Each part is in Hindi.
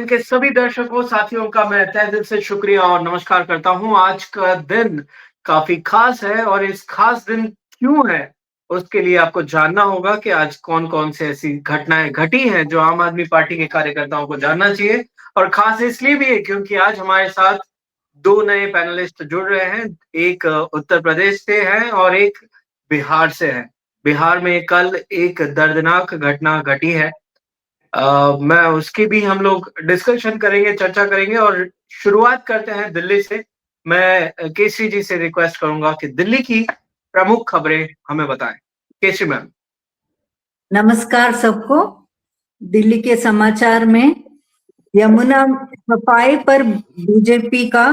के सभी दर्शकों, साथियों का मैं तहे दिल से शुक्रिया और नमस्कार करता हूँ। आज का दिन काफ़ी ख़ास है और इस ख़ास दिन क्यों है, उसके लिए आपको जानना होगा कि आज कौन-कौन से ऐसी घटनाएँ घटी हैं, जो आम आदमी पार्टी के कार्यकर्ताओं को जानना चाहिए। और ख़ास इसलिए भी है क्योंकि आज हमारे साथ 2 नए पैनलिस्ट जुड़ रहे हैं। एक उत्तर प्रदेश से हैं और एक बिहार से हैं। बिहार में कल एक दर्दनाक घटना घटी है। मैं उसकी भी हम लोग डिस्कशन करेंगे, चर्चा करेंगे और शुरुआत करते हैं दिल्ली से। मैं केसरी जी से रिक्वेस्ट करूँगा कि दिल्ली की प्रमुख खबरें हमें बताएँ। केसरी मैम। नमस्कार सबको। दिल्ली के समाचार में यमुना सफाई पर बीजेपी का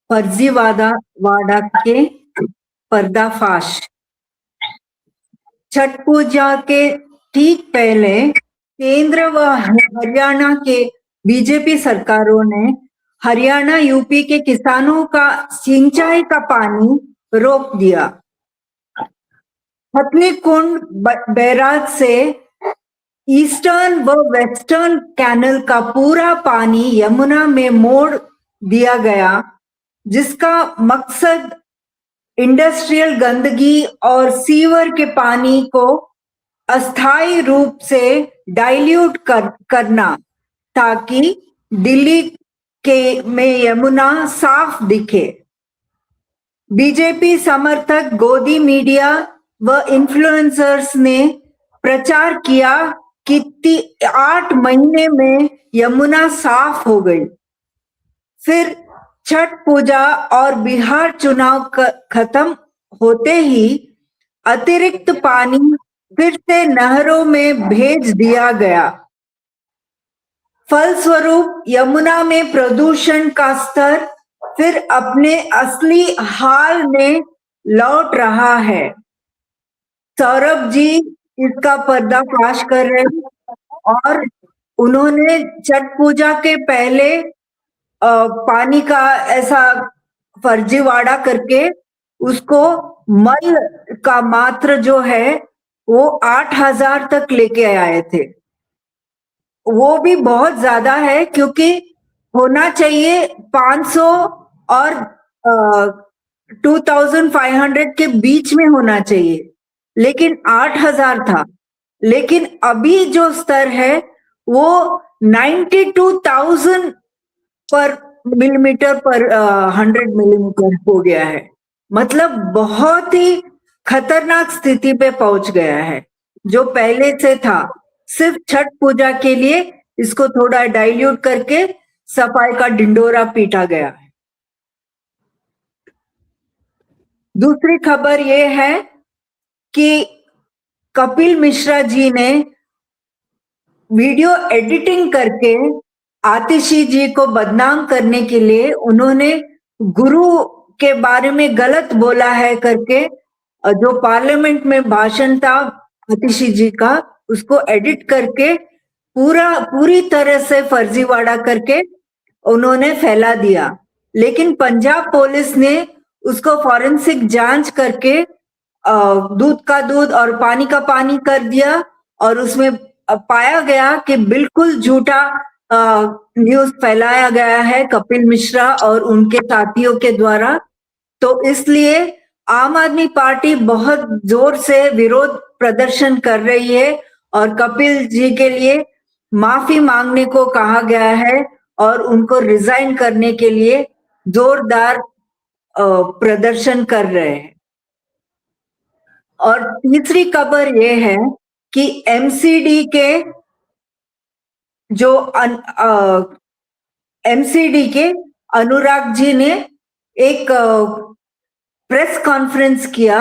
फर्जी वादा के पर्दाफाश। छठ पूजा के ठीक पहले केंद्र व हरियाणा के बीजेपी सरकारों ने हरियाणा यूपी के किसानों का सिंचाई का पानी रोक दिया। हथनीकुंड बैराज से ईस्टर्न व वेस्टर्न कैनल का पूरा पानी यमुना में मोड़ दिया गया, जिसका मकसद इंडस्ट्रियल गंदगी और सीवर के पानी को अस्थायी रूप से डाइल्यूट करना, ताकि दिल्ली में यमुना साफ दिखे। बीजेपी समर्थक गोदी मीडिया व इन्फ्लुएंसर्स ने प्रचार किया कि 8 महीने में यमुना साफ हो गई। फिर छठ पूजा और बिहार चुनाव खत्म होते ही अतिरिक्त पानी फिर से नहरों में भेज दिया गया। फलस्वरूप यमुना में प्रदूषण का स्तर फिर अपने असली हाल में लौट रहा है। सौरभ जी इसका पर्दाफाश कर रहे हैं और उन्होंने छठ पूजा के पहले पानी का ऐसा फर्जीवाड़ा करके उसको मल का मात्रा जो है वो 8000 तक लेके आए थे। वो भी बहुत ज्यादा है, क्योंकि होना चाहिए 500 और 2500 के बीच में होना चाहिए, लेकिन 8000 था। लेकिन अभी जो स्तर है वो 92,000 पर मिलीमीटर पर 100 मिलीमीटर हो गया है। मतलब बहुत ही खतरनाक स्थिति पे पहुंच गया है। जो पहले से था, सिर्फ छठ पूजा के लिए इसको थोड़ा डाइल्यूट करके सफाई का ढिंडोरा पीटा गया है। दूसरी खबर ये है कि कपिल मिश्रा जी ने वीडियो एडिटिंग करके आतिशी जी को बदनाम करने के लिए उन्होंने गुरु के बारे में गलत बोला है करके जो पार्लियामेंट में भाषण था आतिशी जी का, उसको एडिट करके पूरी तरह से फर्जीवाड़ा करके उन्होंने फैला दिया। लेकिन पंजाब पुलिस ने उसको फॉरेंसिक जांच करके दूध का दूध और पानी का पानी कर दिया और उसमें पाया गया कि बिल्कुल झूठा न्यूज फैलाया गया है कपिल मिश्रा और उनके साथियों के द्वारा। तो इसलिए आम आदमी पार्टी बहुत जोर से विरोध प्रदर्शन कर रही है और कपिल जी के लिए माफी मांगने को कहा गया है और उनको रिजाइन करने के लिए जोरदार प्रदर्शन कर रहे हैं। और तीसरी खबर ये है कि एमसीडी के जो एमसीडी के अनुराग जी ने एक प्रेस कॉन्फ्रेंस किया।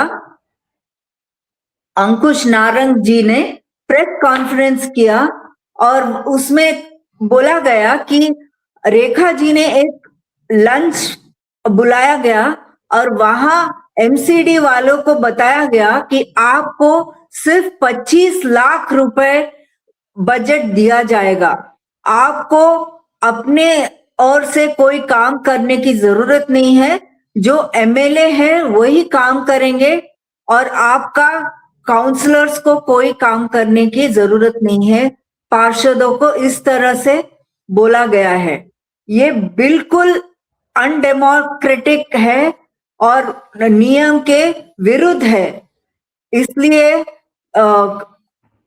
अंकुश नारंग जी ने प्रेस कॉन्फ्रेंस किया और उसमें बोला गया कि रेखा जी ने एक लंच बुलाया गया और वहां एमसीडी वालों को बताया गया कि आपको सिर्फ 25 लाख रुपए बजट दिया जाएगा, आपको अपने ओर से कोई काम करने की जरूरत नहीं है, जो एमएलए है वही काम करेंगे और आपका काउंसलर्स को कोई काम करने की जरूरत नहीं है। पार्षदों को इस तरह से बोला गया है। ये बिल्कुल अनडेमोक्रेटिक है और नियम के विरुद्ध है। इसलिए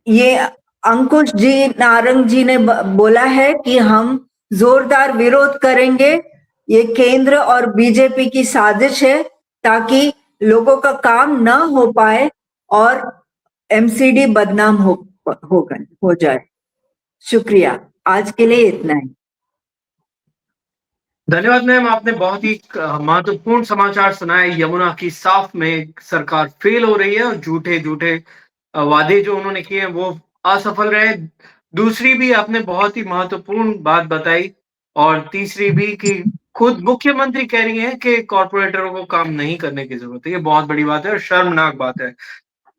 ये अंकुश जी नारंग जी ने बोला है कि हम जोरदार विरोध करेंगे। ये केंद्र और बीजेपी की साजिश है ताकि लोगों का काम न हो पाए और एमसीडी बदनाम हो जाए। शुक्रिया, आज के लिए इतना ही। धन्यवाद मैम, आपने बहुत ही महत्वपूर्ण समाचार सुनाए। यमुना की साफ में सरकार फेल हो रही है और झूठे झूठे वादे जो उन्होंने किए हैं वो असफल रहे। दूसरी भी आपने बहुत ही महत्वपूर्ण बात बताई और तीसरी भी कि खुद मुख्यमंत्री कह रही हैं कि कॉर्पोरेटरों को काम नहीं करने की जरूरत है। ये बहुत बड़ी बात है और शर्मनाक बात है।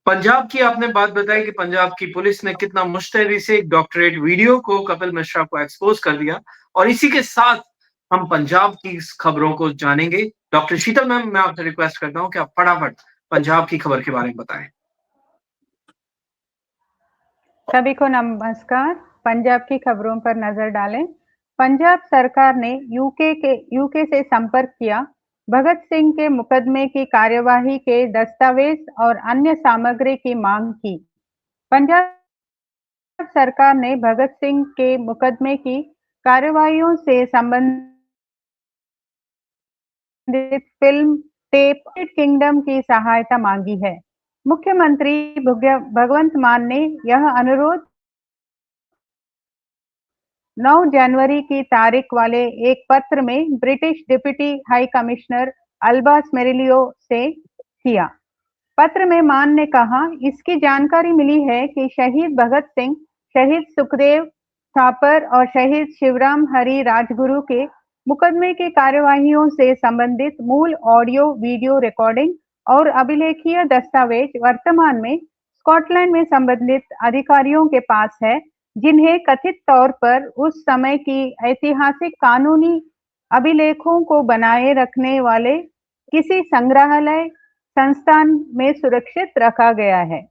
पंजाब की आपने बात बताई कि पंजाब की पुलिस ने कितना मुस्तैदी से एक डॉक्टरेट वीडियो को कपिल मिश्रा को एक्सपोज कर दिया और इसी के साथ हम पंजाब की इस खबरों को जानेंगे। डॉक्टर शीतल मैम, मैं आपसे रिक्वेस्ट करता हूं कि आप फटाफट पंजाब की खबर के बारे में बताएं। सभी को नमस्कार। पंजाब की खबरों पर नजर डालें। पंजाब सरकार ने यूके से संपर्क किया। भगत सिंह के मुकदमे की कार्यवाही के दस्तावेज और अन्य सामग्री की मांग की। पंजाब सरकार ने भगत सिंह के मुकदमे की कार्यवाहियों से संबंधित फिल्म टेप किंगडम की सहायता मांगी है। मुख्यमंत्री भगवंत मान ने यह अनुरोध 9 जनवरी की तारीख वाले एक पत्र में ब्रिटिश डिप्टी हाई कमिश्नर अल्बास मेरिलियो से किया। पत्र में मान ने कहा, इसकी जानकारी मिली है कि शहीद भगत सिंह, शहीद सुखदेव थापर और शहीद शिवराम हरी राजगुरु के मुकदमे की कार्यवाहियों से संबंधित मूल ऑडियो वीडियो रिकॉर्डिंग और अभिलेखीय दस्तावेज वर्तमान में स्कॉटलैंड में संबंधित अधिकारियों के पास है, जिन्हें कथित तौर पर उस समय की ऐतिहासिक कानूनी अभिलेखों को बनाए रखने वाले किसी संग्रहालय संस्थान में सुरक्षित रखा गया है।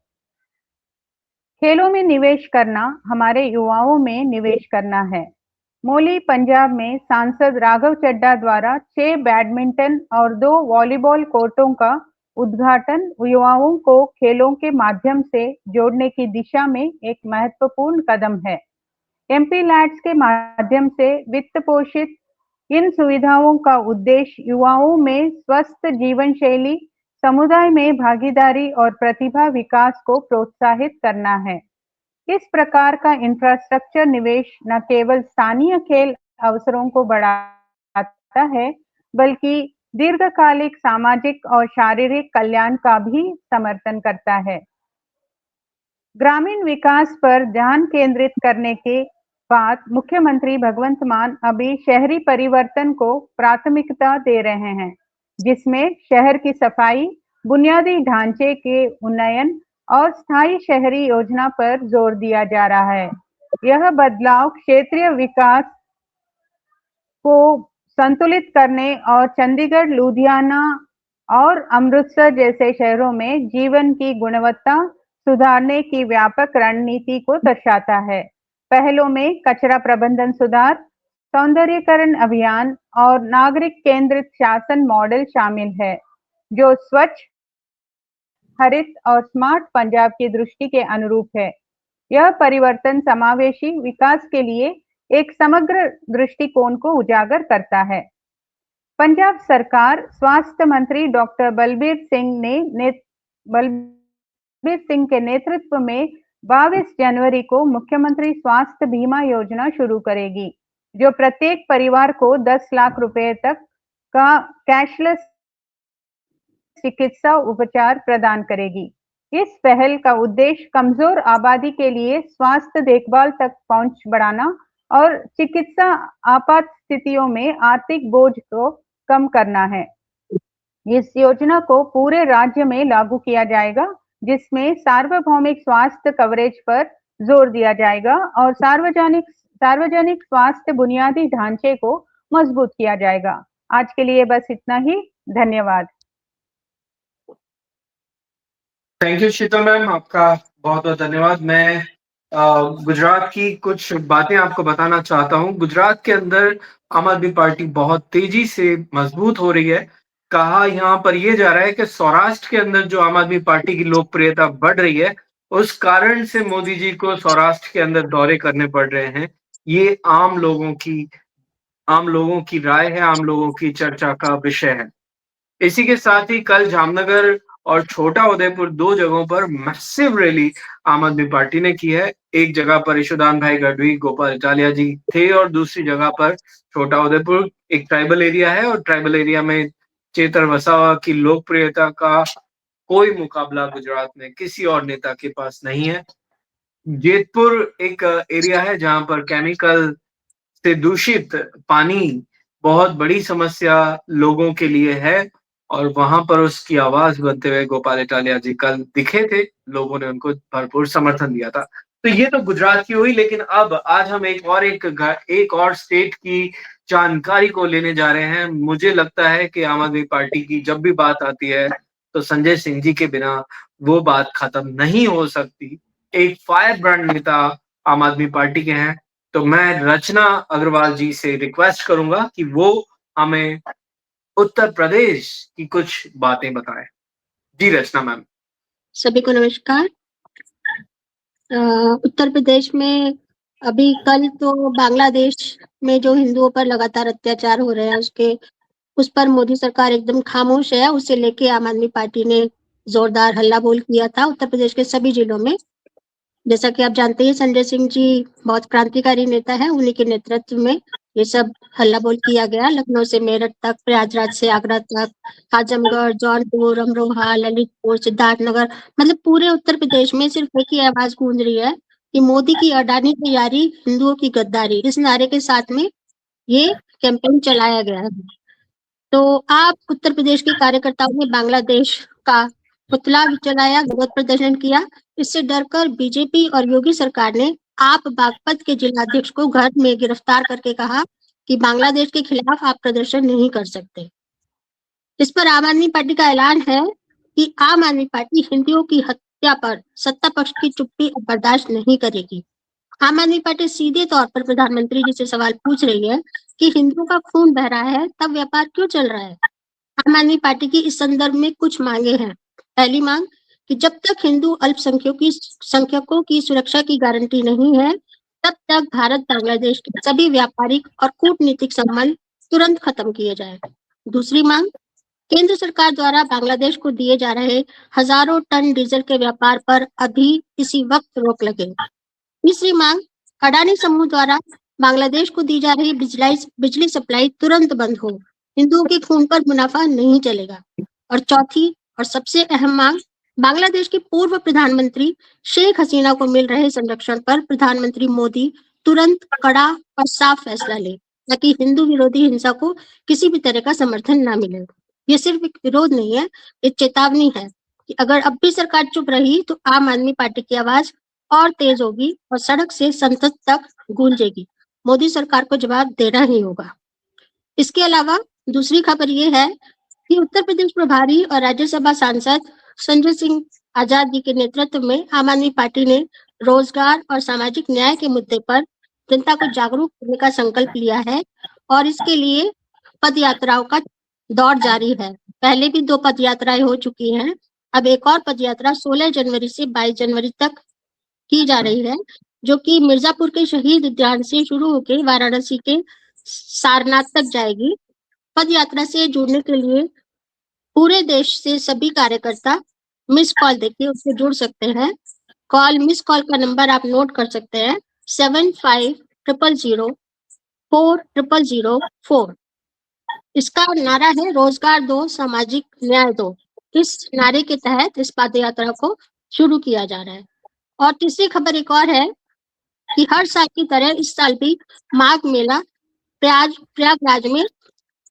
खेलों में निवेश करना हमारे युवाओं में निवेश करना है। मोली, पंजाब में सांसद राघव चड्ढा द्वारा 6 बैडमिंटन और 2 वॉलीबॉल कोर्टों का उद्घाटन युवाओं को खेलों के माध्यम से जोड़ने की दिशा में एक महत्वपूर्ण कदम है। एमपी लैड्स के माध्यम से वित्त पोषित इन सुविधाओं का उद्देश्य युवाओं में स्वस्थ जीवन शैली, समुदाय में भागीदारी और प्रतिभा विकास को प्रोत्साहित करना है। इस प्रकार का इंफ्रास्ट्रक्चर निवेश न केवल स्थानीय खेल अवसरों को बढ़ाता है, बल्कि दीर्घकालिक सामाजिक और शारीरिक कल्याण का भी समर्थन करता है। ग्रामीण विकास पर ध्यान केंद्रित करने के बाद मुख्यमंत्री भगवंत मान अभी शहरी परिवर्तन को प्राथमिकता दे रहे हैं, जिसमें शहर की सफाई, बुनियादी ढांचे के उन्नयन और स्थायी शहरी योजना पर जोर दिया जा रहा है। यह बदलाव क्षेत्रीय विकास को संतुलित करने और चंडीगढ़, लुधियाना और अमृतसर जैसे शहरों में जीवन की गुणवत्ता सुधारने की व्यापक रणनीति को दर्शाता है। पहलों में कचरा प्रबंधन सुधार, सौंदर्यीकरण अभियान और नागरिक केंद्रित शासन मॉडल शामिल है, जो स्वच्छ, हरित और स्मार्ट पंजाब की दृष्टि के अनुरूप है। यह परिवर्तन समावेशी विकास के लिए एक समग्र दृष्टिकोण को उजागर करता है। पंजाब सरकार स्वास्थ्य मंत्री डॉक्टर बलबीर सिंह के नेतृत्व में 22 जनवरी को मुख्यमंत्री स्वास्थ्य बीमा योजना शुरू करेगी, जो प्रत्येक परिवार को 10 लाख रुपए तक का कैशलेस चिकित्सा उपचार प्रदान करेगी। इस पहल का उद्देश्य कमजोर आबादी के लिए स्वास्थ्य देखभाल तक पहुंच बढ़ाना और चिकित्सा आपात स्थितियों में आर्थिक बोझ को कम करना है। इस योजना को पूरे राज्य में लागू किया जाएगा, जिसमें सार्वभौमिक स्वास्थ्य कवरेज पर जोर दिया जाएगा और सार्वजनिक स्वास्थ्य बुनियादी ढांचे को मजबूत किया जाएगा। आज के लिए बस इतना ही। धन्यवाद। थैंक यू शीतल मैम, आपका बहुत बहुत धन्यवाद। मैं गुजरात की कुछ बातें आपको बताना चाहता हूँ। गुजरात के अंदर आम आदमी पार्टी बहुत तेजी से मजबूत हो रही है। कहा यहाँ पर ये जा रहा है कि सौराष्ट्र के अंदर जो आम आदमी पार्टी की लोकप्रियता बढ़ रही है, उस कारण से मोदी जी को सौराष्ट्र के अंदर दौरे करने पड़ रहे हैं। ये आम लोगों की राय है, आम लोगों की चर्चा का विषय है। इसी के साथ ही कल जामनगर और छोटा उदयपुर 2 जगहों पर मैसिव रैली आम आदमी पार्टी ने की है। एक जगह पर यशोदान भाई गढ़वी, गोपाल इटालिया जी थे और दूसरी जगह पर छोटा उदयपुर एक ट्राइबल एरिया है और ट्राइबल एरिया में चेतन वसावा की लोकप्रियता का कोई मुकाबला गुजरात में किसी और नेता के पास नहीं है। जेतपुर एक एरिया है जहाँ पर केमिकल से दूषित पानी बहुत बड़ी समस्या लोगों के लिए है और वहां पर उसकी आवाज बनते हुए गोपाल इटालिया जी कल दिखे थे। लोगों ने उनको भरपूर समर्थन दिया था। तो ये तो गुजरात की हुई, लेकिन अब आज हम एक और स्टेट की जानकारी को लेने जा रहे हैं। मुझे लगता है कि आम आदमी पार्टी की जब भी बात आती है तो संजय सिंह जी के बिना वो बात खत्म नहीं हो सकती। एक फायर ब्रांड नेता आम आदमी पार्टी के हैं, तो मैं रचना अग्रवाल जी से रिक्वेस्ट करूंगा कि वो हमें उत्तर प्रदेश की कुछ बातें बताएं। जी रचना मैम। सभी को नमस्कार। उत्तर प्रदेश में अभी कल तो बांग्लादेश में जो हिंदुओं पर लगातार अत्याचार हो रहे हैं उस पर मोदी सरकार एकदम खामोश है। उसे लेके आम आदमी पार्टी ने जोरदार हल्ला बोल किया था उत्तर प्रदेश के सभी जिलों में। जैसा कि आप जानते हैं, संजय सिंह जी बहुत क्रांतिकारी नेता है, उन्हीं के नेतृत्व में ये सब हल्ला बोल किया गया। लखनऊ से मेरठ तक, प्रयागराज से आगरा तक, आजमगढ़, जौनपुर, अमरोहा, ललितपुर, सिद्धार्थनगर, मतलब पूरे उत्तर प्रदेश में सिर्फ एक ही आवाज गूंज रही है कि मोदी की अडानी तैयारी, हिंदुओं की गद्दारी, इस नारे के साथ में ये कैंपेन चलाया गया है। तो आप उत्तर प्रदेश के कार्यकर्ताओं ने बांग्लादेश का पुतला भी जलाया, विरोध प्रदर्शन किया। इससे डरकर बीजेपी और योगी सरकार ने आप बागपत के जिलाध्यक्ष को घर में गिरफ्तार करके कहा कि बांग्लादेश के खिलाफ आप प्रदर्शन नहीं कर सकते। इस पर आम आदमी पार्टी का ऐलान है कि आम आदमी पार्टी हिंदुओं की हत्या पर सत्ता पक्ष की चुप्पी अब बर्दाश्त नहीं करेगी। आम आदमी पार्टी सीधे तौर पर प्रधानमंत्री जी से सवाल पूछ रही है कि हिंदुओं का खून बह रहा है तब व्यापार क्यों चल रहा है। आम आदमी पार्टी की इस संदर्भ में कुछ मांगे हैं। पहली मांग कि जब तक हिंदू अल्पसंख्यकों की सुरक्षा की गारंटी नहीं है, तब तक भारत बांग्लादेश के सभी व्यापारिक और कूटनीतिक संबंध तुरंत खत्म किए जाए। दूसरी मांग, केंद्र सरकार द्वारा बांग्लादेश को दिए जा रहे हजारों टन डीजल के व्यापार पर अभी इसी वक्त रोक लगे। तीसरी मांग, अडानी समूह द्वारा बांग्लादेश को दी जा रही बिजली सप्लाई तुरंत बंद हो। हिंदुओं के खून पर मुनाफा नहीं चलेगा। और चौथी और सबसे अहम मांग, बांग्लादेश की पूर्व प्रधानमंत्री शेख हसीना को मिल रहे संरक्षण पर प्रधानमंत्री मोदी तुरंत कड़ा और साफ फैसला ले, ताकि हिंदू विरोधी हिंसा को किसी भी तरह का समर्थन न मिले। ये सिर्फ एक विरोध नहीं है, एक चेतावनी है कि अगर अब भी सरकार चुप रही तो आम आदमी पार्टी की आवाज और तेज होगी और सड़क से संसद तक गूंजेगी। मोदी सरकार को जवाब देना ही होगा। इसके अलावा दूसरी खबर ये है कि उत्तर प्रदेश प्रभारी और राज्यसभा सांसद संजय सिंह आजाद जी के नेतृत्व में आम आदमी पार्टी ने रोजगार और सामाजिक न्याय के मुद्दे पर जनता को जागरूक करने का संकल्प लिया है और इसके लिए पद यात्राओं का दौर जारी है। पहले भी 2 पद यात्राएं हो चुकी हैं। अब एक और पद यात्रा 16 जनवरी से 22 जनवरी तक की जा रही है, जो कि मिर्जापुर के शहीद उद्यान से शुरू होकर वाराणसी के सारनाथ तक जाएगी। पद यात्रा से जुड़ने के लिए पूरे देश से सभी कार्यकर्ता मिस कॉल देके उससे जुड़ सकते हैं। मिस कॉल का नंबर आप नोट कर सकते हैं, 7500040004। इसका नारा है रोजगार दो, सामाजिक न्याय दो। इस नारे के तहत इस पद यात्रा को शुरू किया जा रहा है। और तीसरी खबर एक और है कि हर साल की तरह इस साल भी माघ मेला प्रयागराज में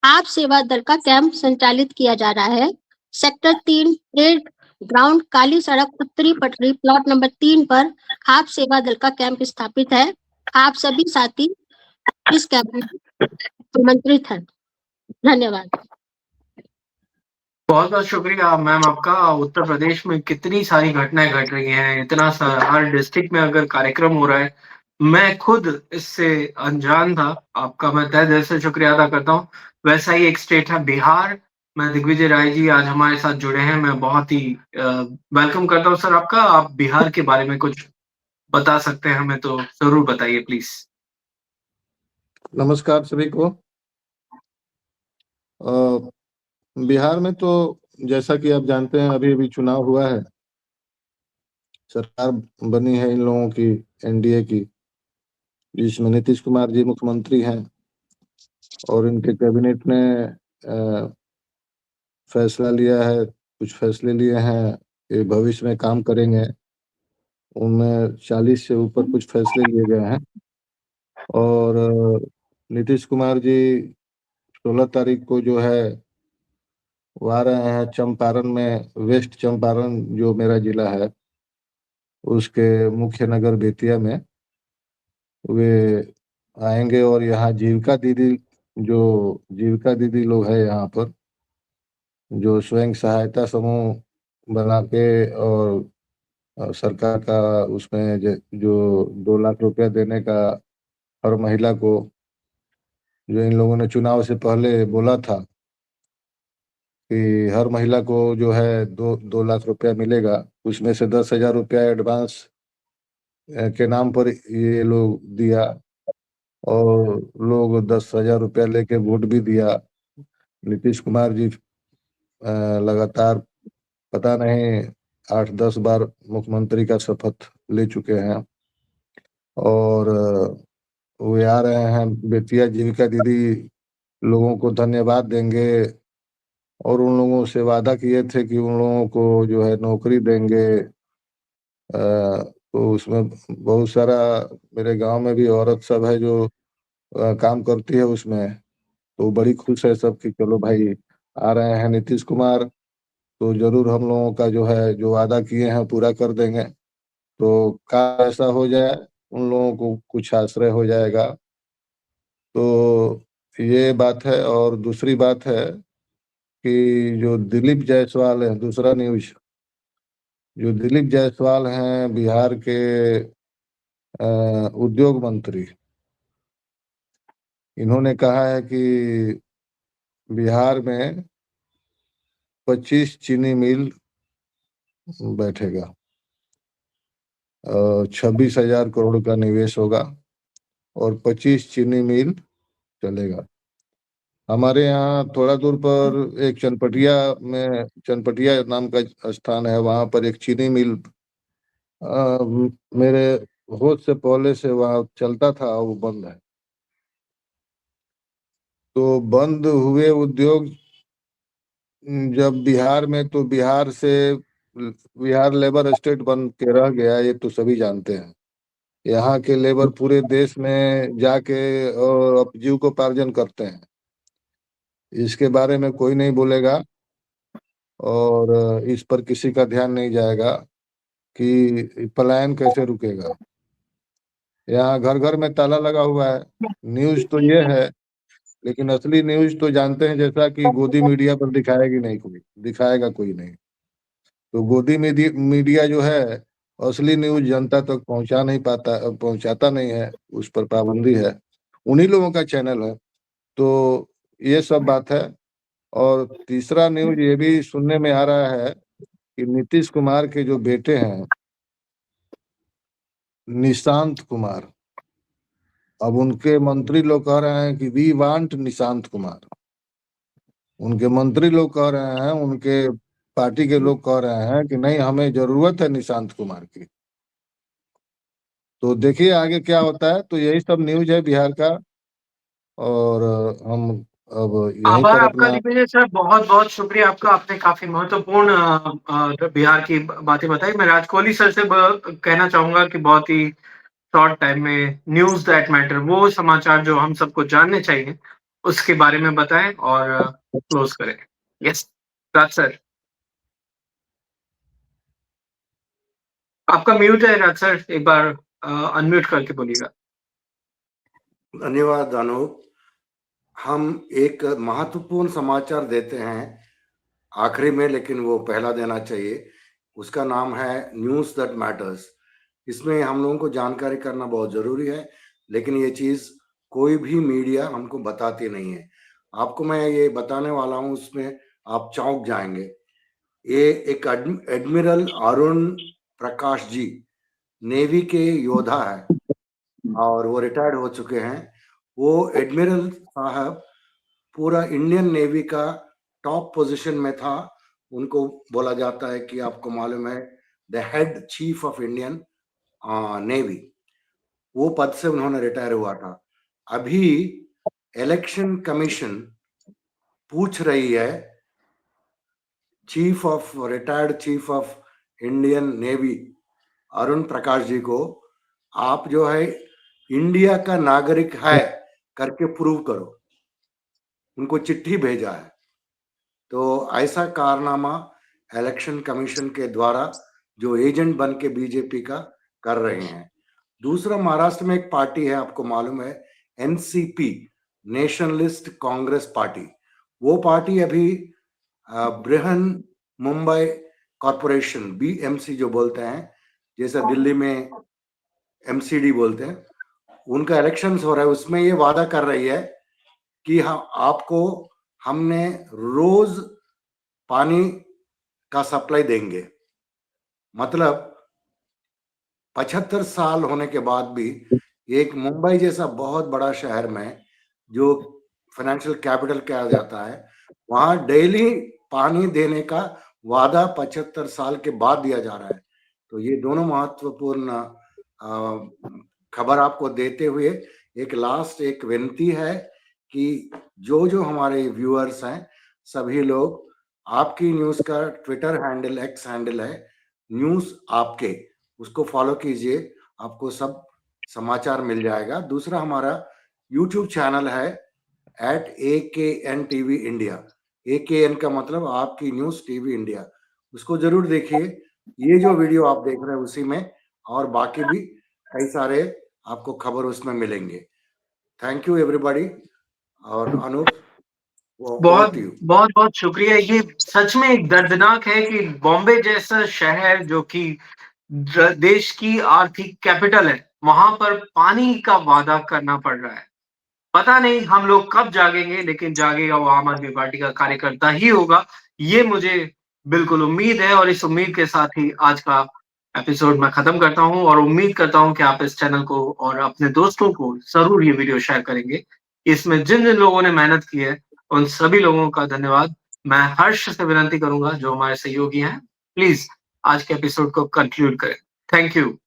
आप सेवा दल का कैंप संचालित किया जा रहा है। सेक्टर 3 परेड ग्राउंड, काली सड़क, उत्तरी पटरी, प्लॉट नंबर 3 पर आप सेवा दल का कैंप स्थापित है। आप सभी साथी इस कैंप में आमंत्रित हैं। धन्यवाद। बहुत बहुत शुक्रिया मैम आपका। उत्तर प्रदेश में कितनी सारी घटनाएं घट रही हैं, इतना सा हर डिस्ट्रिक्ट में अगर कार्यक्रम हो रहा है, मैं खुद इससे अनजान था। आपका मैं तहे दिल से शुक्रिया अदा करता हूँ। वैसा ही एक स्टेट है बिहार। मैं दिग्विजय राय जी आज हमारे साथ जुड़े हैं। मैं बहुत ही वेलकम करता हूँ सर आपका। आप बिहार के बारे में कुछ बता सकते हैं हमें तो जरूर बताइए प्लीज। नमस्कार सभी को। बिहार में तो जैसा कि आप जानते हैं अभी अभी चुनाव हुआ है, सरकार बनी है इन लोगों की, एनडीए की, जिसमें नीतीश कुमार जी मुख्यमंत्री हैं और इनके कैबिनेट ने फैसला लिया है, कुछ फैसले लिए हैं कि भविष्य में काम करेंगे। उनमें 40 से ऊपर कुछ फैसले लिए गए हैं और नीतीश कुमार जी 16 तारीख को जो है वो आ रहे हैं चंपारण में, वेस्ट चंपारण जो मेरा जिला है उसके मुख्य नगर बेतिया में वे आएंगे और यहाँ जीविका दीदी, जो जीविका दीदी लोग हैं यहाँ पर, जो स्वयं सहायता समूह बना के और सरकार का उसमें जो 2 लाख रुपया देने का हर महिला को, जो इन लोगों ने चुनाव से पहले बोला था कि हर महिला को जो है 2 लाख रुपया मिलेगा, उसमें से 10,000 रुपया एडवांस के नाम पर ये लोग दिया और लोग 10,000 रुपया लेके वोट भी दिया। नीतीश कुमार जी लगातार पता नहीं 8-10 बार मुख्यमंत्री का शपथ ले चुके हैं और वे आ रहे हैं बेतिया। जीविका दीदी लोगों को धन्यवाद देंगे और उन लोगों से वादा किए थे कि उन लोगों को जो है नौकरी देंगे। तो उसमें बहुत सारा मेरे गांव में भी औरत सब है जो काम करती है उसमें, तो बड़ी खुश है सब कि चलो भाई आ रहे हैं नीतीश कुमार, तो जरूर हम लोगों का जो है जो वादा किए हैं पूरा कर देंगे। तो का ऐसा हो जाए, उन लोगों को कुछ आश्रय हो जाएगा। तो ये बात है। और दूसरी बात है कि जो दिलीप जायसवाल है, दूसरा न्यूज, जो दिलीप जायसवाल हैं बिहार के उद्योग मंत्री, इन्होंने कहा है कि बिहार में 25 चीनी मिल बैठेगा, 26,000 करोड़ का निवेश होगा और 25 चीनी मिल चलेगा। हमारे यहाँ थोड़ा दूर पर एक चनपटिया नाम का स्थान है, वहां पर एक चीनी मिल मेरे होश से पहले से वहां चलता था, वो बंद है। तो बंद हुए उद्योग जब बिहार में, तो बिहार लेबर स्टेट बन के रह गया, ये तो सभी जानते हैं। यहाँ के लेबर पूरे देश में जाके और जीविकोपार्जन करते हैं, इसके बारे में कोई नहीं बोलेगा और इस पर किसी का ध्यान नहीं जाएगा कि पलायन कैसे रुकेगा। यहाँ घर घर में ताला लगा हुआ है। न्यूज तो ये है, लेकिन असली न्यूज तो जानते हैं, जैसा कि गोदी मीडिया पर दिखाएगी नहीं, कोई दिखाएगा कोई नहीं। तो गोदी मीडिया जो है असली न्यूज जनता तक पहुंचाता नहीं है, उस पर पाबंदी है, उन्हीं लोगों का चैनल है। तो ये सब बात है। और तीसरा न्यूज ये भी सुनने में आ रहा है कि नीतीश कुमार के जो बेटे हैं निशांत कुमार, अब उनके मंत्री लोग कह रहे हैं कि वी वांट निशांत कुमार। उनके मंत्री लोग कह रहे हैं, उनके पार्टी के लोग कह रहे हैं कि नहीं, हमें जरूरत है निशांत कुमार की। तो देखिए आगे क्या होता है। तो यही सब न्यूज है बिहार का और हम अब यहीं आभार पर आपका अपना। दिग्विजय सर, बहुत बहुत शुक्रिया आपका। आपने काफी महत्वपूर्ण बिहार की बातें बताई। मैं राज कोहली सर से कहना चाहूंगा कि बहुत ही शॉर्ट टाइम में न्यूज दैट मैटर, वो समाचार जो हम सबको जानने चाहिए, उसके बारे में बताएं और क्लोज करें। यस राज सर, आपका म्यूट है राज सर, एक बार अनम्यूट करके बोलिएगा। धन्यवाद अनूप। हम एक महत्वपूर्ण समाचार देते हैं। आखिरी में, लेकिन वो पहला देना चाहिए। उसका नाम है न्यूज़ दैट मैटर्स। इसमें हम लोगों को जानकारी करना बहुत ज़रूरी है, लेकिन ये चीज़ कोई भी मीडिया हमको बताती नहीं है। आपको मैं ये बताने वाला हूँ, उसमें आप चौंक जाएंगे। ये एक एडमिरल अरुण प्रकाश जी नेवी के योद्धा है और वो रिटायर्ड हो चुके हैं। वो एडमिरल साहब पूरा इंडियन नेवी का टॉप पोजीशन में था। उनको बोला जाता है कि आपको मालूम है the head chief of Indian navy. वो पद से उन्होंने रिटायर हुआ था। अभी इलेक्शन कमीशन पूछ रही है retired chief of Indian Navy Arun Prakash ji को, आप जो है इंडिया का नागरिक है करके प्रूव करो। उनको चिट्ठी भेजा है। तो ऐसा कारनामा इलेक्शन कमीशन के द्वारा जो एजेंट बन के बीजेपी का कर रहे हैं। दूसरा, महाराष्ट्र में एक पार्टी है, आपको मालूम है, एनसीपी, नेशनलिस्ट कांग्रेस पार्टी। वो पार्टी अभी बृहन मुंबई कॉरपोरेशन, बीएमसी जो बोलते हैं, जैसा दिल्ली में एमसीडी बोलते हैं, उनका इलेक्शंस हो रहा है। उसमें ये वादा कर रही है कि हमने रोज पानी का सप्लाई देंगे। मतलब 75 साल होने के बाद भी एक मुंबई जैसा बहुत बड़ा शहर में, जो फाइनेंशियल कैपिटल कहा जाता है, वहां डेली पानी देने का वादा 75 साल के बाद दिया जा रहा है। तो ये दोनों महत्वपूर्ण खबर आपको देते हुए एक विनती है कि जो हमारे व्यूअर्स हैं, सभी लोग, आपकी न्यूज का ट्विटर हैंडल, एक्स हैंडल है न्यूज आपके, उसको फॉलो कीजिए, आपको सब समाचार मिल जाएगा। दूसरा, हमारा यूट्यूब चैनल है @AKN TV इंडिया। AKN का मतलब आपकी न्यूज टीवी इंडिया, उसको जरूर देखिए। ये जो वीडियो आप देख रहे हैं उसी में, और बाकी भी कई सारे आपको खबर उसमें मिलेंगे। Thank you everybody. और अनूप, बहुत बहुत बहुत शुक्रिया। ये सच में एक दर्दनाक है कि बॉम्बे जैसा शहर, जो कि देश की आर्थिक कैपिटल है, वहां पर पानी का वादा करना पड़ रहा है। पता नहीं हम लोग कब जागेंगे, लेकिन जागेगा वो आम आदमी पार्टी का कार्यकर्ता ही होगा, ये मुझे बिल्कुल उम्मीद है। और इस उम्मीद के साथ ही आज का एपिसोड मैं खत्म करता हूं, और उम्मीद करता हूं कि आप इस चैनल को और अपने दोस्तों को जरूर ये वीडियो शेयर करेंगे। इसमें जिन जिन लोगों ने मेहनत की है, उन सभी लोगों का धन्यवाद। मैं हर्ष से विनती करूंगा, जो हमारे सहयोगी हैं, प्लीज आज के एपिसोड को कंक्लूड करें। Thank you.